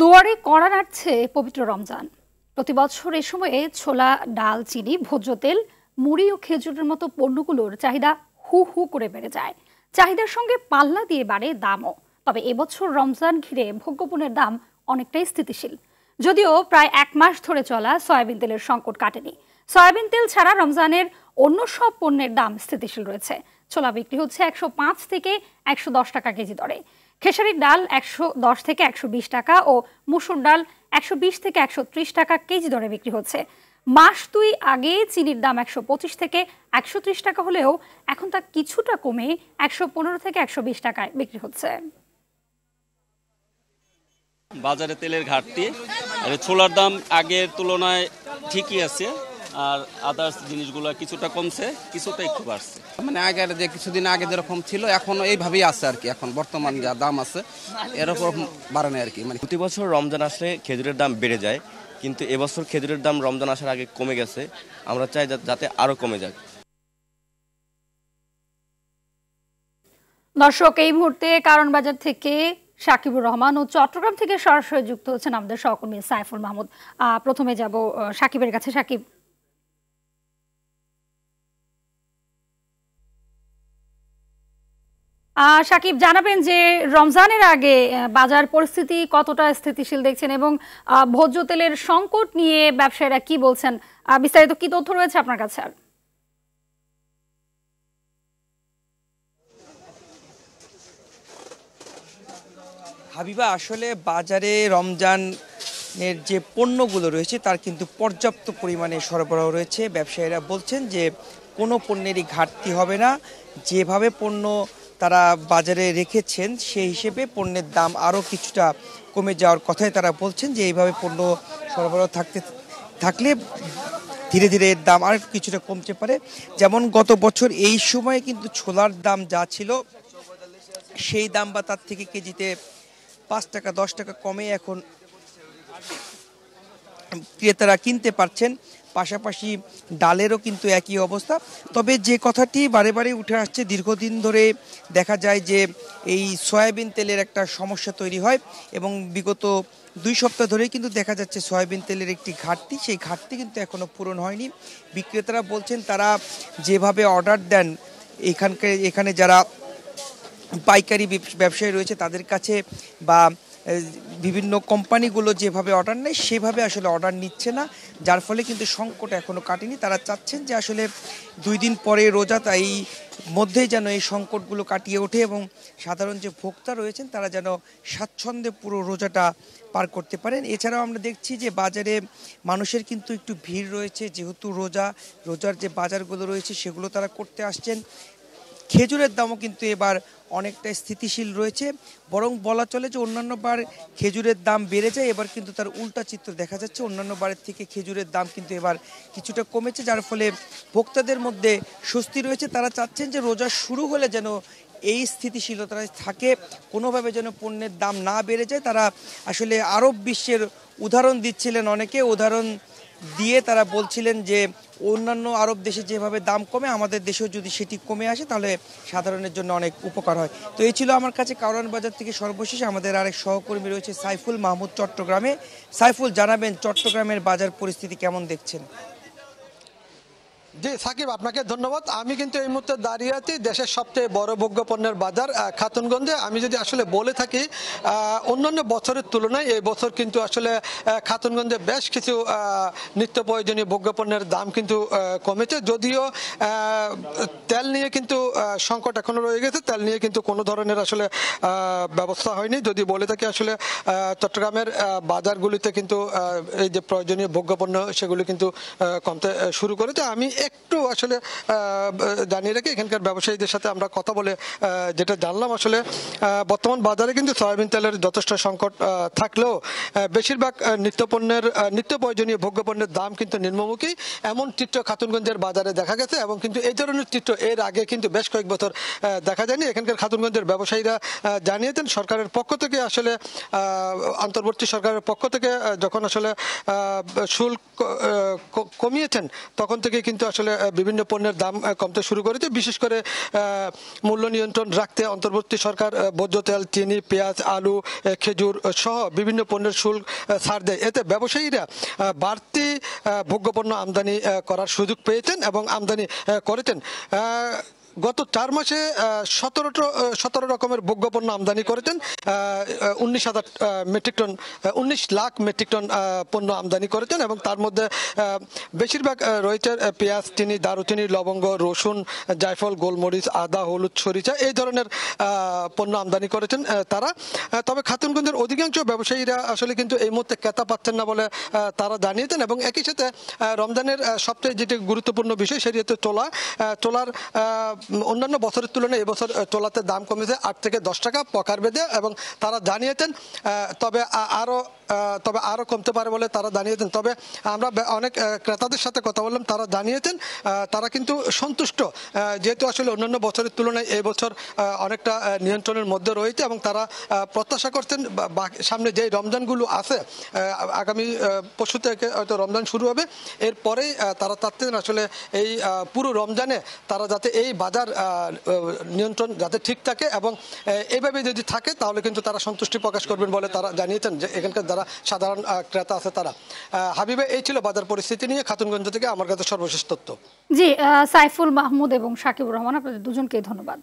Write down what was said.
দুয়ারে কড়া নাড়ছে পবিত্র রমজান। প্রতি বছর এ সময়ে ছোলা, ডাল, চিনি, ভোজ্য তেল, মুড়ি ও খেজুরের মতো পণ্যগুলোর চাহিদা হু হু করে বেড়ে যায়। চাহিদার সঙ্গে পাল্লা দিয়ে বাড়ে দামও। তবে এবছর রমজান ঘিরে ভোগ্যপণ্যের দাম অনেকটাই স্থিতিশীল। যদিও প্রায় 1 মাস ধরে চলা সয়াবিন তেলের সংকট কাটেনি। সয়াবিন তেল ছাড়া রমজানের অন্য সব পণ্যের দাম স্থিতিশীল রয়েছে। ছোলা বিক্রি হচ্ছে 105 থেকে 110 টাকা কেজি দরে। খেসারির ডাল 110 থেকে 120 টাকা ও মসুর ডাল 120 থেকে 130 টাকা কেজি দরে বিক্রি হচ্ছে। মাস 2 আগে চিনির দাম 125 থেকে 130 টাকা হলেও এখন তা কিছুটা কমে 115 থেকে 120 টাকায় বিক্রি হচ্ছে। বাজারে তেলের ঘাটতি, ছোলার দাম আগের তুলনায় ঠিকই আছে, আর আদার্স জিনিসগুলো কিছুটা কমছে, কিছুটা একটু বাড়ছে। মানে আগের যে কিছুদিন আগে যেরকম ছিল এখনো এইভাবেই আছে আর কি। এখন বর্তমান যা দাম আছে এরকম বাড়ে না আর কি। মানে প্রতি বছর রমজান আসলে খেজুরের দাম বেড়ে যায়, কিন্তু এবছর খেজুরের দাম রমজান আসার আগে কমে গেছে। আমরা চাই যাতে আরো কমে যাক। দর্শক, এই মুহূর্তে কারণ বাজার থেকে সাকিবুর রহমান ও চট্টগ্রাম থেকে সরাসরি যুক্ত হচ্ছেন আমাদের সহকর্মী সাইফুল মাহমুদ। প্রথমে যাব সাকিবের কাছে। সাকিব, জানাবেন যে রমজানের আগে বাজার পরিস্থিতি কতটা স্থিতিশীল দেখছেন এবং ভোজ্য তেলের সংকট নিয়ে ব্যবসায়ীরা কি বলছেন, বিস্তারিত কি তথ্য রয়েছে আপনার কাছে? হাবিবা, আসলে বাজারে রমজানের যে পণ্যগুলো রয়েছে তার কিন্তু পর্যাপ্ত পরিমাণে সরবরাহ রয়েছে। ব্যবসায়ীরা বলছেন যে কোনো পণ্যেরই ঘাটতি হবে না। যেভাবে পণ্য তারা বাজারে রেখেছেন সেই হিসেবে পণ্যের দাম আরও কিছুটা কমে যাওয়ার কথাই তারা বলছেন, যে এইভাবে পণ্য সরবরাহ থাকলে ধীরে ধীরে এর দাম আর কিছুটা কমতে পারে। যেমন গত বছর এই সময়ে কিন্তু ছোলার দাম যা ছিল সেই দাম বা তার থেকে কেজিতে 5 টাকা 10 টাকা কমে এখন ক্রেতারা কিনতে পারছেন। পাশাপাশি ডালেরও কিন্তু একই অবস্থা। তবে যে কথাটি বারে বারে উঠে আসছে, দীর্ঘদিন ধরে দেখা যায় যে এই সয়াবিন তেলের একটা সমস্যা তৈরি হয় এবং বিগত 2 সপ্তাহ ধরেই কিন্তু দেখা যাচ্ছে সয়াবিন তেলের একটি ঘাটতি, সেই ঘাটতি কিন্তু এখনও পূরণ হয়নি। বিক্রেতারা বলছেন তারা যেভাবে অর্ডার দেন এখানে যারা পাইকারি ব্যবসায়ী রয়েছে তাদের কাছে বা বিভিন্ন কোম্পানিগুলো যেভাবে অর্ডার নেয় সেভাবে আসলে অর্ডার নিচ্ছে না, যার ফলে কিন্তু সংকট এখনও কাটেনি। তারা চাচ্ছেন যে আসলে 2 দিন পরে রোজা, তাই মধ্যেই যেন এই সংকটগুলো কাটিয়ে ওঠে এবং সাধারণ যে ভোক্তা রয়েছেন তারা যেন স্বাচ্ছন্দ্যে পুরো রোজাটা পার করতে পারেন। এছাড়াও আমরা দেখছি যে বাজারে মানুষের কিন্তু একটু ভিড় রয়েছে, যেহেতু রোজার যে বাজারগুলো রয়েছে সেগুলো তারা করতে আসছেন। খেজুরের দামও কিন্তু এবার অনেকটা স্থিতিশীল রয়েছে, বরং বলা চলে যে অন্যান্য বার খেজুরের দাম বেড়ে যায়, এবার কিন্তু তার উল্টা চিত্র দেখা যাচ্ছে। অন্যান্য বারের থেকে খেজুরের দাম কিন্তু এবার কিছুটা কমেছে, যার ফলে ভোক্তাদের মধ্যে স্বস্তি রয়েছে। তারা চাচ্ছেন যে রোজা শুরু হলে যেন এই স্থিতিশীলতায় থাকে, কোনোভাবে যেন পণ্যের দাম না বেড়ে যায়। তারা আসলে আরব বিশ্বের উদাহরণ দিচ্ছিলেন, অনেকে উদাহরণ দিয়ে তারা বলছিলেন যে অন্যান্য আরব দেশে যেভাবে দাম কমে আমাদের দেশেও যদি সেটি কমে আসে তাহলে সাধারণের জন্য অনেক উপকার হয়। তো এই ছিল আমার কাছে কারওয়ান বাজার থেকে সর্বশেষ। আমাদের আরেক সহকর্মী রয়েছে সাইফুল মাহমুদ চট্টগ্রামে। সাইফুল, জানাবেন চট্টগ্রামের বাজার পরিস্থিতি কেমন দেখছেন? জি সাকিব, আপনাকে ধন্যবাদ। আমি কিন্তু এই মুহূর্তে দাঁড়িয়ে আছি দেশের সবচেয়ে বড় ভোগ্যপণ্যের বাজার খাতুনগঞ্জে। আমি যদি আসলে বলে থাকি অন্যান্য বছরের তুলনায় এই বছর কিন্তু আসলে খাতুনগঞ্জে বেশ কিছু নিত্য প্রয়োজনীয় ভোগ্যপণ্যের দাম কিন্তু কমেছে। যদিও তেল নিয়ে কিন্তু সংকট এখনো রয়ে গেছে, তেল নিয়ে কিন্তু কোনো ধরনের আসলে ব্যবস্থা হয়নি। যদি বলে থাকি আসলে চট্টগ্রামের বাজারগুলিতে কিন্তু এই যে প্রয়োজনীয় ভোগ্যপণ্য সেগুলি কিন্তু কমতে শুরু করেছে। আমি একটু আসলে জানিয়ে রেখে এখানকার ব্যবসায়ীদের সাথে আমরা কথা বলে যেটা জানলাম, আসলে বর্তমান বাজারে কিন্তু সয়াবিন তেলের যথেষ্ট সংকট থাকলেও বেশিরভাগ নিত্য প্রয়োজনীয় ভোগ্যপণ্যের দাম কিন্তু নিম্নমুখী, এমন চিত্র খাতুনগঞ্জের বাজারে দেখা গেছে। এবং কিন্তু এই ধরনের চিত্র এর আগে কিন্তু বেশ কয়েক বছর দেখা যায়নি। এখানকার খাতুনগঞ্জের ব্যবসায়ীরা জানিয়েছেন সরকারের পক্ষ থেকে আসলে অন্তর্বর্তী সরকারের পক্ষ থেকে যখন আসলে শুল্ক কমিয়েছেন তখন থেকে কিন্তু আসলে বিভিন্ন পণ্যের দাম কমতে শুরু করেছে। বিশেষ করে মূল্য নিয়ন্ত্রণ রাখতে অন্তর্বর্তী সরকার ভোজ্য তেল, চিনি, পেঁয়াজ, আলু, খেজুর সহ বিভিন্ন পণ্যের শুল্ক ছাড় দেয়। এতে ব্যবসায়ীরা বাড়তি ভোগ্যপণ্য আমদানি করার সুযোগ পেয়েছেন এবং আমদানি করেছেন। গত 4 মাসে 17 রকমের ভোগ্যপণ্য আমদানি করেছেন। 19 লাখ মেট্রিক টন পণ্য আমদানি করেছেন এবং তার মধ্যে বেশিরভাগ রয়েছে পেঁয়াজ, চিনি, দারুচিনি, লবঙ্গ, রসুন, জায়ফল, গোলমরিচ, আদা, হলুদ, সরিষা এই ধরনের পণ্য আমদানি করেছেন তারা। তবে খাতুনগঞ্জের অধিকাংশ ব্যবসায়ীরা আসলে কিন্তু এই মুহূর্তে ক্রেতা পাচ্ছেন না বলে তারা জানিয়েছেন এবং একই সাথে রমজানের সবচেয়ে যেটি গুরুত্বপূর্ণ বিষয় সেটি হচ্ছে ছোলার অন্যান্য বছরের তুলনায় এবছর ছোলাতে দাম কমেছে 8 থেকে 10 টাকা পকার বেঁধে এবং তারা জানিয়েছেন তবে আরো কমতে পারে বলে তারা জানিয়েছেন। তবে আমরা অনেক ক্রেতাদের সাথে কথা বললাম, তারা জানিয়েছেন তারা কিন্তু সন্তুষ্ট, যেহেতু আসলে অন্যান্য বছরের তুলনায় এই বছর অনেকটা নিয়ন্ত্রণের মধ্যে রয়েছে এবং তারা প্রত্যাশা করছেন সামনে যে রমজানগুলো আছে, আগামী পরশু থেকে হয়তো রমজান শুরু হবে, এরপরেই তারা চাচ্ছেন আসলে এই পুরো রমজানে তারা যাতে এই বাজার নিয়ন্ত্রণ যাতে ঠিক থাকে এবং এইভাবে যদি থাকে তাহলে কিন্তু তারা সন্তুষ্টি প্রকাশ করবেন বলে তারা জানিয়েছেন যে এখানকার যারা সাধারণ ক্রেতা আছে তারা। হাবিবে, এই ছিল বাজার পরিস্থিতি নিয়ে খাতুনগঞ্জ থেকে আমার কাছে সর্বশেষ তথ্য। জি, সাইফুল মাহমুদ এবং সাকিবুর রহমান, আপনাদের দুজনকে ধন্যবাদ।